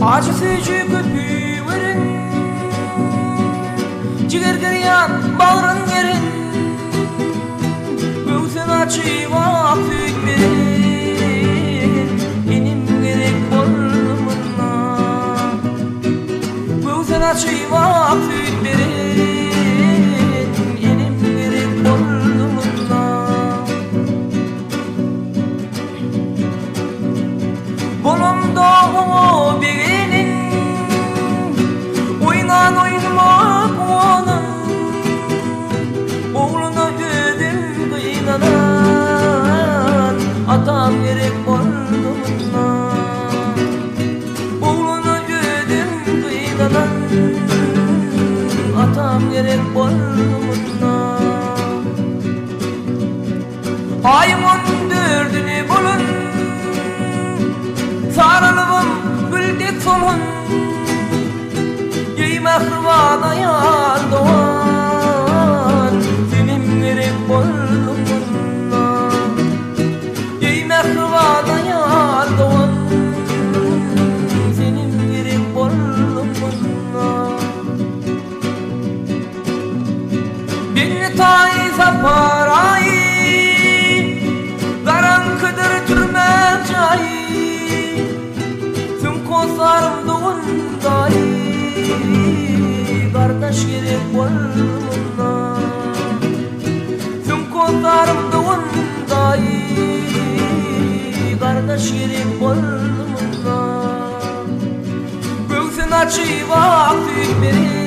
Acı sücü köpüğü verin, ciğer geryan bağrın yerin, göğsün açı vakit verin, inim gerek boynumuna. Göğsün açı vakit verin, inim gerek boynumuna. Bolumda o birinin oynan oynamak onun, oğluna ödüm kıynanan atam gerek boynumuna. Oğluna ödüm kıynanan atam gerek boynumuna. Ayımın dördünü bulun, sarılığım güldük solun, giyme hırvana yar doğan, senin gerek boynumuna. Giyme hırvana yar doğan, senin gerek boynumuna. Bir tayza parayı, garankıdır türme cayı, kozarım doğunday, kardeş gerek boynumuna. Tüm kozarım doğunday, kardeş gerek boynumuna. Göğsün açı vakit verin,